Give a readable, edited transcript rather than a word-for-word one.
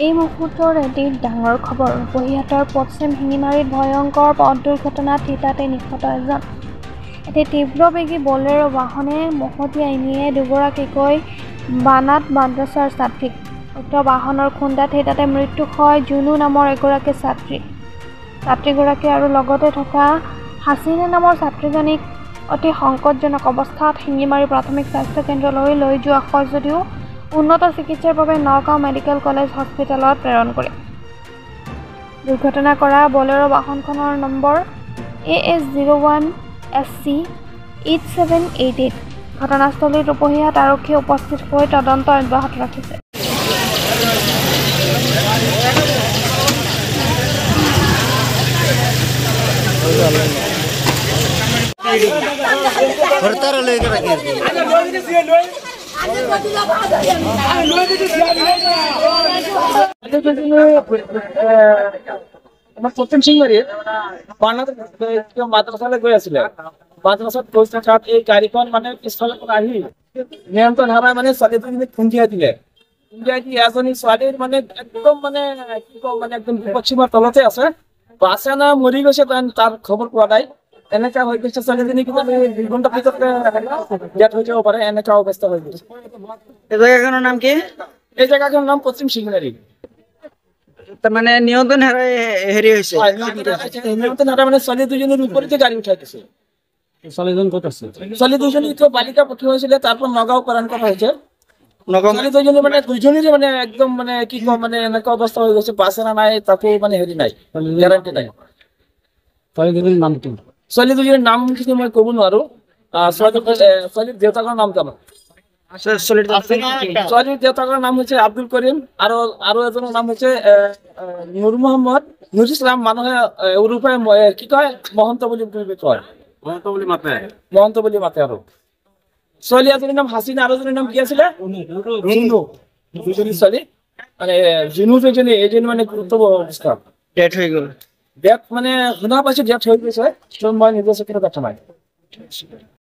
এই মুহূৰ্তৰ এটি ডাঙৰ খবৰ বহিহাটৰ পশ্চিম শিঙিমাৰীত ভয়ংকৰ পথ দুৰ্ঘটনাত থিতাতে নিহত এজন। এটি তীব্ৰবেগী বলেৰো বাহনে মহতিয়াই নিয়ে দুগৰাকীকৈ বানাত মাদ্ৰাছাৰ ছাত্ৰীক। উক্ত বাহনৰ খুন্দাত থিতাতে মৃত্যু হয় জুনু নামৰ এগৰাকী ছাত্ৰীগৰাকী আৰু লগতে থকা হাছিনা নামৰ ছাত্ৰীজনীক অতি সংকটজনক অৱস্থাত শিঙিমাৰী প্ৰাথমিক স্বাস্থ্য কেন্দ্ৰলৈ লৈ যোৱা হয় যদিও উন্নত চিকিৎসাৰ বাবে নগাঁও মেডিকেল কলেজ হস্পিটেলত প্ৰেৰণ কৰে। দুৰ্ঘটনা কৰা বলেৰো বাহনখনৰ নম্বৰ AS01SC 8788। ঘটনাস্থলীত উপহিয়াত আৰক্ষী উপস্থিত হৈ তদন্ত অব্যাহত ৰাখিছে। পশ্চিম শিঙিমাৰীত মাদ্ৰাছালৈ গৈ আছিলে। মাদ্ৰাছাত গৈ থকাত এই গাড়ীখন মানে পিছফালৰ পৰা আহি নিয়ন্ত্ৰণ হাৰাই মানে ছোৱালীজনীক খুন্দিয়াই দিলে। খুন্দিয়াই দি এজনী ছোৱালীৰ মানে একদম মানে কি কম মানে একদম বিপদসীমাৰ তলতে আছে। বাছে না মৰি গৈছে তাৰ খবৰ পোৱা নাই। এনেকা হৈ গৈছে ছোৱালীজনী কিবা 2 ঘণ্টা পিছতে ডেথ হৈ যাব পাৰে। এনেকা অৱস্থা হৈ গৈছে। এই জায়গাখনৰ নাম কি? এই জায়গাখনৰ নাম পশ্চিম শিঙিমাৰী। মানে নিয়ন্ত্ৰণ হেৰাই হেৰি হৈছে। নিয়ন্ত্ৰণ হাৰাই মানে ছোৱালী দুজনীৰ বিপৰীতে গাড়ী উঠাই দিছে। ছোৱালীজন ক'ত আছে? ছোৱালী দুজনী বালিকা পঠিওৱা হৈছিলে, তাৰ পৰা নগাঁও প্ৰেৰণ কৰা হৈছে। ছোৱালী দুজনী মানে দুজনীৰে মানে একদম মানে কি কম মানে এনেকুৱা অৱস্থা হৈ গৈছে। বাছ এৰা নাই, তাকো মানে হেৰি নাই, গেৰাণ্টি নাই। ছোৱালীজনীৰ নাম কি? ছোৱালী দুজনীৰ নাম খিনি মই ক'ব নোৱাৰো। ছোৱালীৰ দেউতাকৰ নাম জানো? ছোৱালীৰ দেউতাকৰ নাম হৈছে আব্দুল কৰিম আৰু এজনৰ নাম হৈছে নুৰ মোহাম্মদ নুৰ ইছলাম। মানুহে উৰুফে কি কয় মহন্ত বুলি কয়। মহন্ত বুলি মাতে আৰু ছোৱালী এজনীৰ নাম হাছিনা আৰু এজনীৰ নাম কি আছিলে? জুনু। দুজনী ছোৱালী মানে জুনু এজনী মানে গুৰুত্বপূৰ্ণ অৱস্থা। ডেথ হৈ গ'ল। ডেথ মানে শুনা পাইছো ডেথ হৈ গৈছে। মই নিজে চকুৰে দেখা নাই।